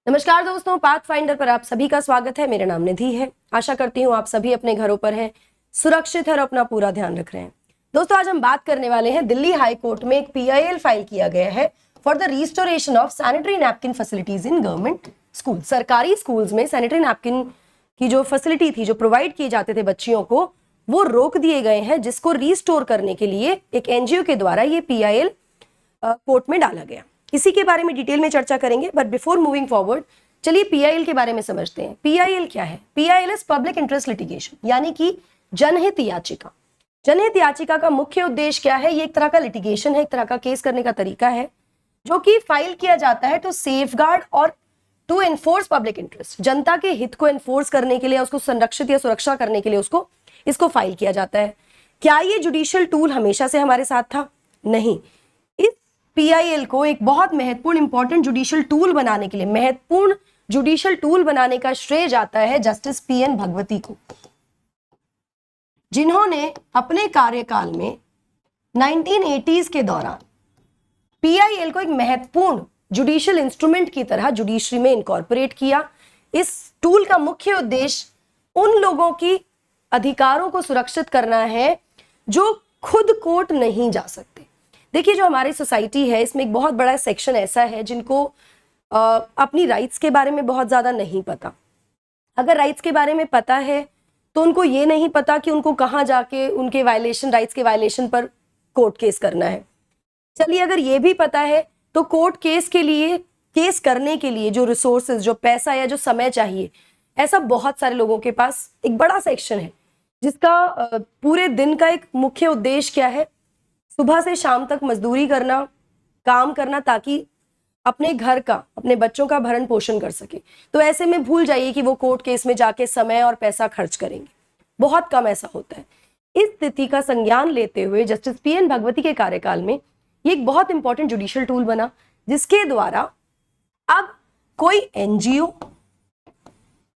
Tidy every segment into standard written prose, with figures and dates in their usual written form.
नमस्कार दोस्तों, path finder पर आप सभी का स्वागत है। मेरा नाम निधि है। आशा करती हूँ आप सभी अपने घरों पर हैं, सुरक्षित हैं और अपना पूरा ध्यान रख रहे हैं। दोस्तों, आज हम बात करने वाले हैं दिल्ली हाई कोर्ट में एक PIL फाइल किया गया है for the restoration of sanitary napkin facilities in government school. सरकारी स्कूल्स में सैनिटरी नैपकिन की जो फैसिलिटी थी, जो प्रोवाइड किए जाते थे बच्चियों को, वो रोक दिए गए हैं, जिसको रिस्टोर करने के लिए एक NGO के द्वारा ये PIL कोर्ट में डाला गया। इसी के बारे में डिटेल में चर्चा करेंगे, बट बिफोर मूविंग फॉरवर्ड चलिए PIL के बारे में समझते हैं। PIL क्या है? PIL is public interest litigation, यानी कि जनहित याचिका। जनहित याचिका का मुख्य उद्देश्य क्या है? ये एक तरह का लिटिगेशन है, एक तरह का केस करने का तरीका है, जो कि फाइल किया जाता है टू सेफगार्ड और टू एनफोर्स पब्लिक इंटरेस्ट। जनता के हित को एनफोर्स करने के लिए, उसको संरक्षित या सुरक्षा करने के लिए इसको फाइल किया जाता है। क्या ये जुडिशियल टूल हमेशा से हमारे साथ था? नहीं। PIL को एक बहुत महत्वपूर्ण इंपॉर्टेंट जुडिशियल टूल बनाने के लिए, महत्वपूर्ण जुडिशियल टूल बनाने का श्रेय जाता है जस्टिस PN भगवती को, जिन्होंने अपने कार्यकाल में 1980s के दौरान PIL को एक महत्वपूर्ण जुडिशियल इंस्ट्रूमेंट की तरह जुडिशरी में इनकॉर्पोरेट किया। इस टूल का मुख्य उद्देश्य उन लोगों की अधिकारों को सुरक्षित करना है जो खुद कोर्ट नहीं जा सकते। देखिए, जो हमारी सोसाइटी है, इसमें एक बहुत बड़ा सेक्शन ऐसा है जिनको अपनी राइट्स के बारे में बहुत ज़्यादा नहीं पता। अगर राइट्स के बारे में पता है तो उनको ये नहीं पता कि उनको कहाँ जाके उनके राइट्स के वायलेशन पर कोर्ट केस करना है। चलिए, अगर ये भी पता है तो कोर्ट केस करने के लिए जो रिसोर्सेज, जो पैसा या जो समय चाहिए, ऐसा बहुत सारे लोगों के पास एक बड़ा सेक्शन है, जिसका पूरे दिन का एक मुख्य उद्देश्य क्या है? सुबह से शाम तक मजदूरी करना, काम करना, ताकि अपने घर का, अपने बच्चों का भरण पोषण कर सके। तो ऐसे में भूल जाइए कि वो कोर्ट केस में जाके समय और पैसा खर्च करेंगे। बहुत कम ऐसा होता है। इस स्थिति का संज्ञान लेते हुए जस्टिस PN भगवती के कार्यकाल में ये एक बहुत इंपॉर्टेंट जुडिशियल टूल बना, जिसके द्वारा अब कोई NGO,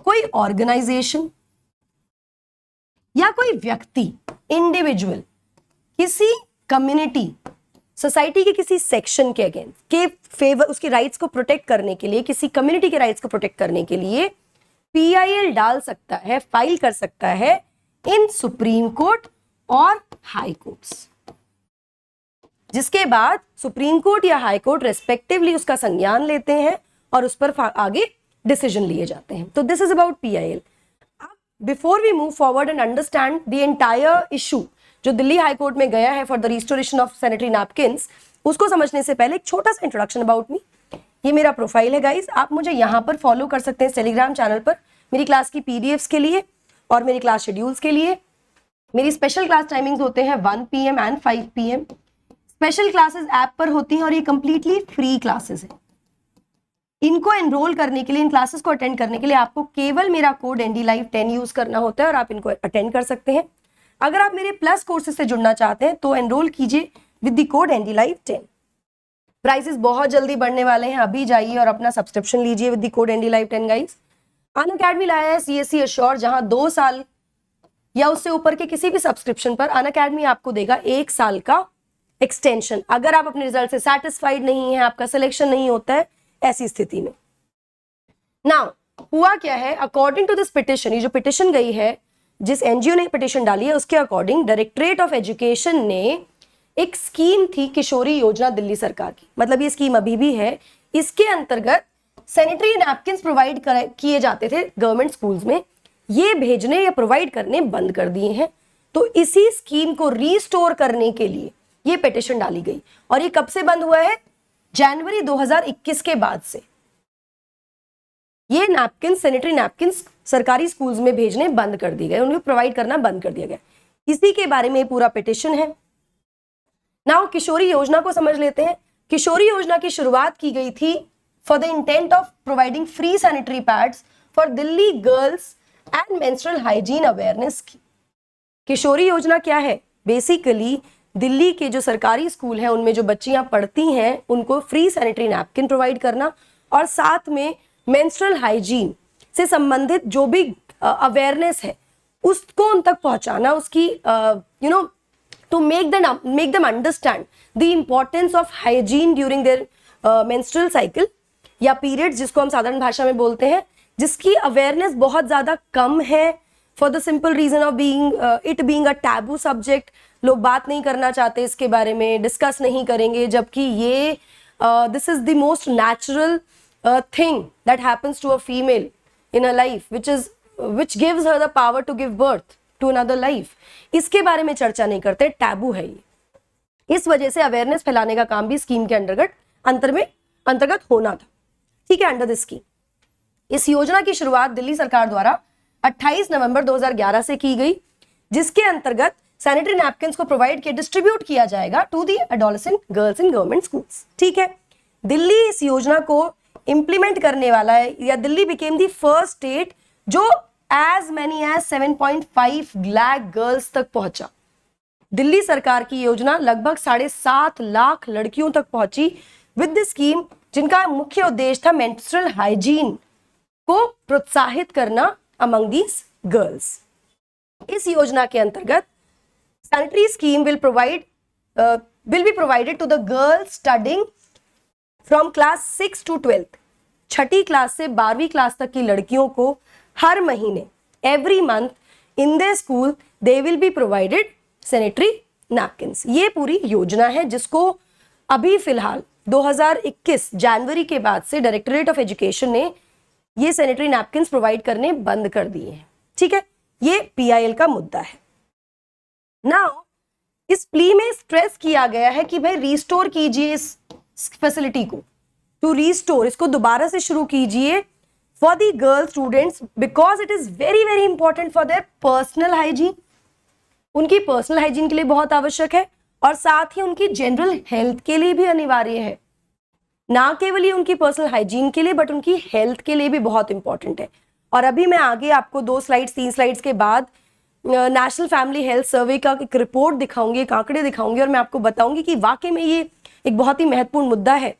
कोई ऑर्गेनाइजेशन या कोई व्यक्ति, इंडिविजुअल, किसी कम्युनिटी, सोसाइटी के किसी सेक्शन के अगेंस्ट के फेवर, उसके राइट्स को प्रोटेक्ट करने के लिए, किसी कम्युनिटी के राइट्स को प्रोटेक्ट करने के लिए PIL डाल सकता है, फाइल कर सकता है इन सुप्रीम कोर्ट और हाई कोर्ट्स, जिसके बाद सुप्रीम कोर्ट या हाई कोर्ट रेस्पेक्टिवली उसका संज्ञान लेते हैं और उस पर आगे डिसीजन लिए जाते हैं। तो this is about PIL। Before we move forward and understand the entire issue जो दिल्ली हाई कोर्ट में गया है for the restoration of sanitary napkins, उसको समझने से पहले एक छोटा सा इंट्रोडक्शन अबाउट मी। ये मेरा प्रोफाइल है गाइस, आप मुझे यहाँ पर फॉलो कर सकते हैं टेलीग्राम चैनल पर, मेरी क्लास की PDFs के लिए और मेरी क्लास शेड्यूल्स के लिए। मेरी स्पेशल क्लास टाइमिंग्स होते हैं 1 PM and 5 PM। Special classes app पर होती हैं और ये कंप्लीटली फ्री क्लासेस हैं। इनको एनरोल करने के लिए, इन क्लासेस को अटेंड करने के लिए आपको केवल मेरा कोड NDLive10 यूज करना होता है और आप इनको अटेंड कर सकते हैं। अगर आप मेरे प्लस कोर्सेज से जुड़ना चाहते हैं तो एनरोल कीजिए with the code NDLive10। Prices बहुत जल्दी बढ़ने वाले हैं, अभी जाइए और अपना सब्सक्रिप्शन लीजिए with the code NDLive10 guys. Unacademy लाया है CSE एश्योर, जहां 2 साल या उससे ऊपर के किसी भी सब्सक्रिप्शन पर अनअकैडमी आपको देगा 1 साल का एक्सटेंशन, अगर आप अपने रिजल्ट से सेटिस्फाइड नहीं है, आपका सिलेक्शन नहीं होता है ऐसी स्थिति में। नाउ हुआ क्या है, अकॉर्डिंग टू दिस पिटिशन, ये जो पिटिशन गई है, जिस NGO ने पिटिशन डाली है, उसके अकॉर्डिंग डायरेक्टरेट ऑफ एजुकेशन ने एक स्कीम थी, किशोरी योजना दिल्ली सरकार की, मतलब ये स्कीम अभी भी है। इसके अंतर्गत सैनिटरी नैपकिन्स प्रोवाइड किए जाते थे गवर्नमेंट स्कूल्स में, ये भेजने या प्रोवाइड करने बंद कर दिए हैं। तो इसी स्कीम को रीस्टोर करने के लिए ये पिटिशन डाली गई। और ये कब से बंद हुआ है? जनवरी 2021 के बाद से ये नैपकिन, सैनिटरी नैपकिन्स सरकारी स्कूल्स में भेजने बंद कर दिए गए, उनको प्रोवाइड करना बंद कर दिया गया। इसी के बारे में पूरा पिटिशन है। नाउ किशोरी योजना को समझ लेते हैं। किशोरी योजना की शुरुआत की गई थी for the intent of providing free sanitary pads for Delhi girls and menstrual hygiene awareness की। किशोरी योजना क्या है? बेसिकली दिल्ली के जो सरकारी स्कूल हैं, उनमें जो बच्चियां पढ़ती हैं, उनको फ्री सैनिटरी नैपकिन प्रोवाइड करना और साथ में मेंस्ट्रुअल हाइजीन से संबंधित जो भी अवेयरनेस है उसको उन तक पहुंचाना, उसकी to make them understand the importance of hygiene during their menstrual cycle. या पीरियड्स जिसको हम साधारण भाषा में बोलते हैं, जिसकी अवेयरनेस बहुत ज्यादा कम है for the simple reason of it being a taboo subject. लोग बात नहीं करना चाहते इसके बारे में, डिस्कस नहीं करेंगे, जबकि ये this is the most natural thing that happens to a female in a life which gives her the power to give birth to another life। इसके बारे में चर्चा नहीं करते, टैबू है ये। इस वजह से अवेयरनेस फैलाने का काम भी स्कीम के अंतर्गत होना था। ठीक है, अंडर दिस स्कीम इस योजना की शुरुआत दिल्ली सरकार द्वारा 28 नवंबर 2011 से की गई, जिसके अंतर्गत सैनिटरी नैपकिन्स को प्रोवाइड किया, डिस्ट्रीब्यूट किया जाएगा to the adolescent girls in government schools. ठीक है, दिल्ली इस योजना को इंप्लीमेंट करने वाला है, या Delhi became the first state जो as many as 7.5 lakh girls तक पहुंचा। दिल्ली सरकार की योजना लगभग 7.5 लाख लड़कियों तक पहुंची विद दिस स्कीम, जिनका मुख्य उद्देश्य था मेंस्ट्रुअल हाइजीन को प्रोत्साहित करना अमंग दीज गर्ल्स। इस योजना के अंतर्गत sanitary scheme will be provided to the girls studying from class 6 to 12th, Chhathi class से 12वीं क्लास तक की लड़कियों को हर महीने every month in the school they will be provided sanitary napkins. ये पूरी योजना है जिसको अभी फिलहाल 2021 जनवरी के बाद से डायरेक्टरेट ऑफ एजुकेशन ने ये सैनिटरी नैपकिन्स प्रोवाइड करने बंद कर दिए हैं। ठीक है, ये PIL का मुद्दा है। नाउ इस प्ली में स्ट्रेस किया गया है कि भाई रिस्टोर कीजिए इस फैसिलिटी को, टू रिस्टोर, इसको दोबारा से शुरू कीजिए for the girl students because it is very very important for their personal hygiene। उनकी पर्सनल हाइजीन के लिए बहुत आवश्यक है, और साथ ही उनकी जनरल हेल्थ के लिए भी अनिवार्य है। ना केवल ये उनकी पर्सनल हाइजीन के लिए बट उनकी हेल्थ के लिए भी बहुत इंपॉर्टेंट है। और अभी मैं आगे आपको 3 स्लाइड्स के बाद नेशनल फैमिली हेल्थ सर्वे का एक रिपोर्ट दिखाऊंगी, एक आंकड़े दिखाऊंगी, और मैं आपको बताऊंगी कि वाकई में ये एक बहुत ही महत्वपूर्ण मुद्दा है।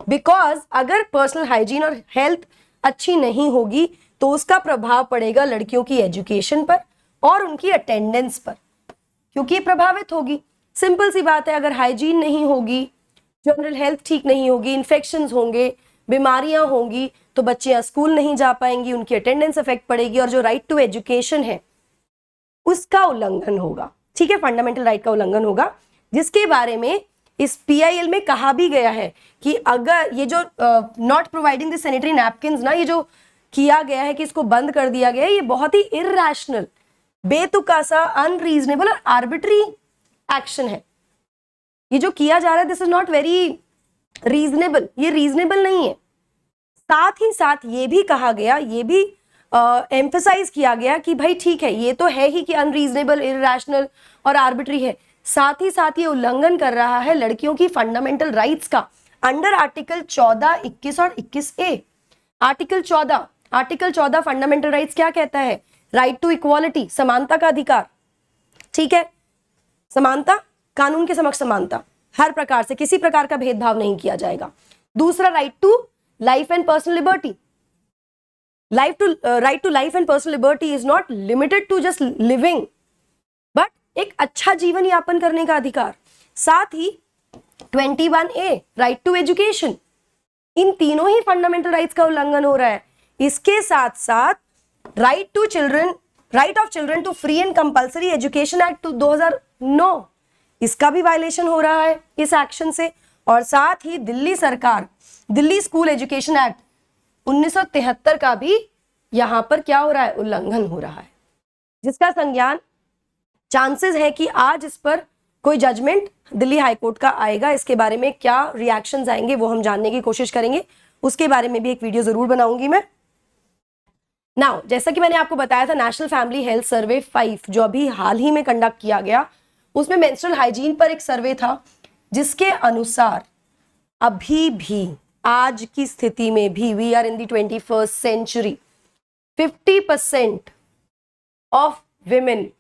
बिकॉज अगर पर्सनल हाइजीन और हेल्थ अच्छी नहीं होगी तो उसका प्रभाव पड़ेगा लड़कियों की एजुकेशन पर और उनकी अटेंडेंस पर, क्योंकि प्रभावित होगी। सिंपल सी बात है, अगर हाइजीन नहीं होगी, जनरल हेल्थ ठीक नहीं होगी, इन्फेक्शंस होंगे, बीमारियां होंगी, तो बच्चियां स्कूल नहीं जा पाएंगी, उनकी अटेंडेंस इफेक्ट पड़ेगी, और जो राइट टू एजुकेशन है उसका उल्लंघन होगा। ठीक है, फंडामेंटल राइट का उल्लंघन होगा, जिसके बारे में इस PIL में कहा भी गया है कि अगर ये जो not providing the sanitary napkins ना, ये जो किया गया है कि इसको बंद कर दिया गया है, ये बहुत ही इरैशनल, बेतुका सा, अनरीजनेबल और आर्बिट्री एक्शन है। ये जो किया जा रहा है this is not very reasonable, ये रीजनेबल नहीं है। साथ ही साथ ये भी कहा गया, ये भी एम्फसाइज किया गया कि भाई ठीक है, ये तो है ही कि अनरीजनेबल, इरैशनल और आर्बिट्री है, साथ ही साथ ये उल्लंघन कर रहा है लड़कियों की फंडामेंटल राइट्स का अंडर आर्टिकल 14, 21 और 21A। आर्टिकल 14 फंडामेंटल राइट्स क्या कहता है? राइट टू इक्वालिटी, समानता का अधिकार। ठीक है, समानता, कानून के समक्ष समानता, हर प्रकार से किसी प्रकार का भेदभाव नहीं किया जाएगा। दूसरा, right to life and personal liberty. Right to life and personal liberty is not limited to just living, but एक अच्छा जीवन यापन करने का अधिकार। साथ ही 21A राइट टू एजुकेशन, इन तीनों ही फंडामेंटल राइट्स का उल्लंघन हो रहा है। इसके साथ साथ right of children to free and compulsory education act 2009, इसका भी वायलेशन हो रहा है इस एक्शन से। और साथ ही दिल्ली सरकार, दिल्ली स्कूल एजुकेशन एक्ट 1973 का भी यहां पर क्या हो रहा है? उल्लंघन हो रहा है, जिसका संज्ञान चांसेस है कि आज इस पर कोई जजमेंट दिल्ली हाईकोर्ट का आएगा। इसके बारे में क्या रिएक्शंस आएंगे वो हम जानने की कोशिश करेंगे, उसके बारे में भी एक वीडियो जरूर बनाऊंगी मैं। नाउ, जैसा कि मैंने आपको बताया था, नेशनल फैमिली हेल्थ सर्वे 5 जो अभी हाल ही में कंडक्ट किया गया, उसमें मेंस्ट्रुअल हाइजीन पर एक सर्वे था, जिसके अनुसार अभी भी आज की स्थिति में भी we are in the 21st century, 50% of women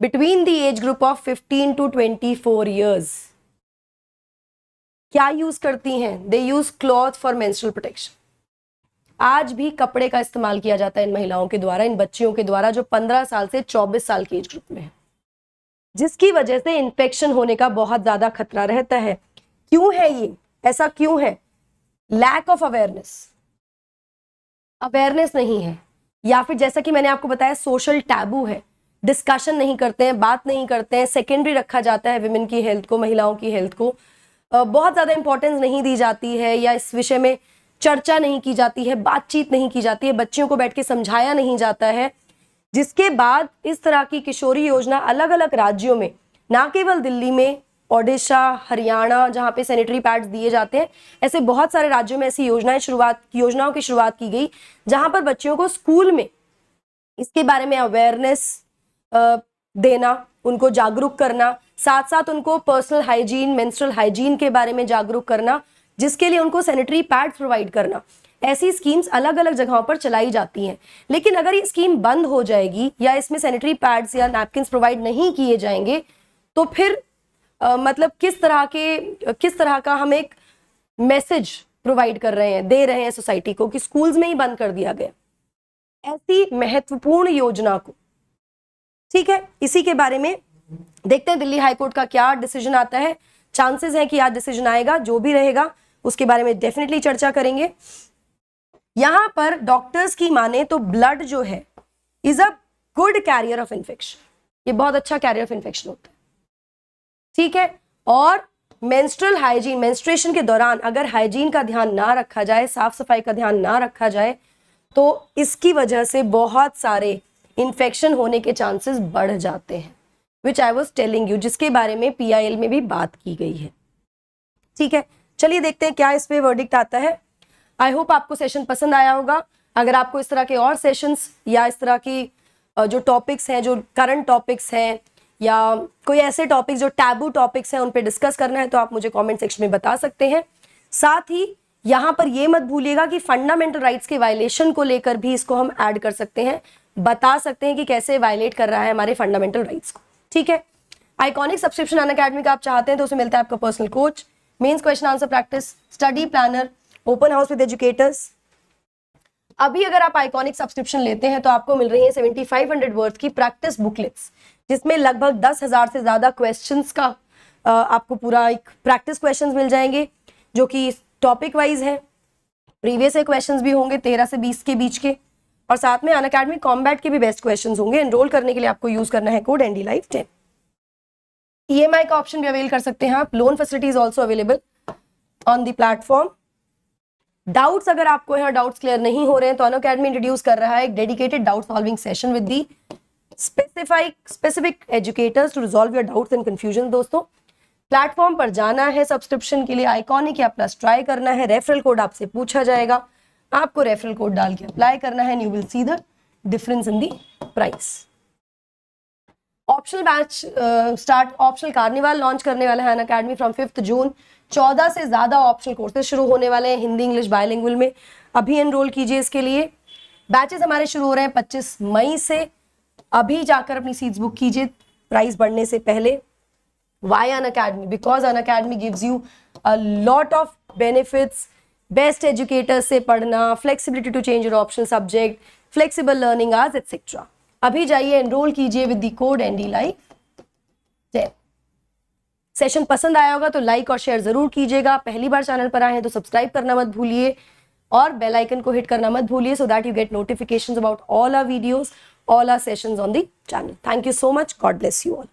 between the age group of 15 to 24 years क्या यूज करती हैं? They use cloth for menstrual protection. आज भी कपड़े का इस्तेमाल किया जाता है इन महिलाओं के द्वारा, इन बच्चियों के द्वारा जो 15 साल से 24 साल के एज ग्रुप में है, जिसकी वजह से इन्फेक्शन होने का बहुत ज्यादा खतरा रहता है। क्यों है ये? ऐसा क्यों है? लैक ऑफ अवेयरनेस नहीं है, या फिर जैसा कि मैंने आपको बताया सोशल टैबू है, डिस्कशन नहीं करते हैं, बात नहीं करते हैं, सेकेंडरी रखा जाता है विमेन की हेल्थ को, महिलाओं की हेल्थ को, बहुत ज़्यादा इंपॉर्टेंस नहीं दी जाती है, या इस विषय में चर्चा नहीं की जाती है, बातचीत नहीं की जाती है, बच्चियों को बैठ के समझाया नहीं जाता है, जिसके बाद इस तरह की किशोरी योजना अलग अलग राज्यों में, ना केवल दिल्ली में, ओडिशा, हरियाणा, जहाँ पे सैनिटरी पैड्स दिए जाते हैं, ऐसे बहुत सारे राज्यों में ऐसी योजनाओं की शुरुआत की गई, जहाँ पर बच्चियों को स्कूल में इसके बारे में अवेयरनेस देना, उनको जागरूक करना, साथ साथ उनको पर्सनल हाइजीन, मेंस्ट्रुअल हाइजीन के बारे में जागरूक करना, जिसके लिए उनको सैनिटरी पैड्स प्रोवाइड करना। ऐसी स्कीम्स अलग अलग जगहों पर चलाई जाती हैं। लेकिन अगर ये स्कीम बंद हो जाएगी या इसमें सैनिटरी पैड्स या नैपकिन्स प्रोवाइड नहीं किए जाएंगे, तो फिर मतलब किस तरह का हम एक मैसेज प्रोवाइड कर रहे हैं, दे रहे हैं सोसाइटी को, कि स्कूल्स में ही बंद कर दिया गया ऐसी महत्वपूर्ण योजना को। ठीक है, इसी के बारे में देखते हैं दिल्ली हाईकोर्ट का क्या डिसीजन आता है। चांसेस हैं कि आज डिसीजन आएगा, जो भी रहेगा उसके बारे में डेफिनेटली चर्चा करेंगे। यहां पर डॉक्टर्स की माने तो ब्लड जो है is a good carrier of infection, ये बहुत अच्छा कैरियर ऑफ इन्फेक्शन होता है। ठीक है, और मेंस्ट्रुअल हाइजीन, मेंस्ट्रुएशन के दौरान अगर हाइजीन का ध्यान ना रखा जाए, साफ सफाई का ध्यान ना रखा जाए, तो इसकी वजह से बहुत सारे इन्फेक्शन होने के चांसेस बढ़ जाते हैं, विच आई वॉज टेलिंग यू, जिसके बारे में PIL में भी बात की गई है। ठीक है, चलिए देखते हैं क्या इस पे वर्डिक्ट आता है। आई होप आपको सेशन पसंद आया होगा। अगर आपको इस तरह के और सेशंस या इस तरह की जो टॉपिक्स हैं, जो करंट टॉपिक्स हैं, या कोई ऐसे टॉपिक्स जो टैबू टॉपिक्स हैं, उन पे डिस्कस करना है, तो आप मुझे कमेंट सेक्शन में बता सकते हैं। साथ ही यहाँ पर ये मत भूलिएगा कि फंडामेंटल राइट्स के वायलेशन को लेकर भी इसको हम ऐड कर सकते हैं, बता सकते हैं कि कैसे वायलेट कर रहा है हमारे फंडामेंटल राइट्स को। ठीक है, आइकॉनिक सब्सक्रिप्शन अनअकैडमी का आप चाहते हैं तो उसमें मिलता है आपका personal coach, mains question answer practice, study planner, open house with educators. अभी अगर आप आइकॉनिक सब्सक्रिप्शन लेते हैं तो आपको मिल रही है 7500 वर्थ की प्रैक्टिस बुकलेट्स, जिसमें लगभग 10,000 से ज्यादा क्वेश्चंस का आपको पूरा एक प्रैक्टिस क्वेश्चंस मिल जाएंगे, जो कि टॉपिक वाइज है। प्रीवियस क्वेश्चंस भी होंगे 13 से 20 के बीच के, और साथ में अनअकैडमी कॉम्बैट के भी बेस्ट क्वेश्चंस होंगे। एनरोल करने के लिए आपको यूज करना है कोड NDLive10। EMI का ऑप्शन भी अवेल कर सकते हैं आप। Loan facilities also available on the platform. Doubts अगर आपको यहाँ डाउट्स क्लियर नहीं हो रहे हैं तो अनअकैडमी इंट्रोड्यूस कर रहा है एक dedicated doubt solving session with the specific educators to resolve your doubts and confusion. दोस्तों, प्लेटफॉर्म पर जाना है सब्सक्रिप्शन के लिए, आइकॉनिक या प्लस ट्राई करना है, रेफरल कोड आपसे पूछा जाएगा, आपको रेफरल कोड डाल के अप्लाई करना है, and you will see the difference in the price. Optional batch optional carnival launch करने वाला है अनअकैडमी फ्रॉम 5 जून। 14 से ज्यादा ऑप्शनल कोर्सेज शुरू होने वाले हैं हिंदी इंग्लिश बायलिंगुअल में। अभी एनरोल कीजिए इसके लिए। बैचेस हमारे शुरू हो रहे हैं 25 मई से। अभी जाकर अपनी सीट्स बुक कीजिए प्राइस बढ़ने से पहले। Why Unacademy? Because Unacademy gives you a lot of benefits, best educators से पढ़ना, flexibility to change your optional subject, flexible learning hours, etc. अभी जाइए एनरोल कीजिए with the code NDLive10। Session पसंद आया होगा तो लाइक और शेयर जरूर कीजिएगा। पहली बार चैनल पर आए हैं तो सब्सक्राइब करना मत भूलिए और बेल आइकन को हिट करना मत भूलिए, so that you get notifications about all our videos, all our sessions on the channel. Thank you so much. God bless you all.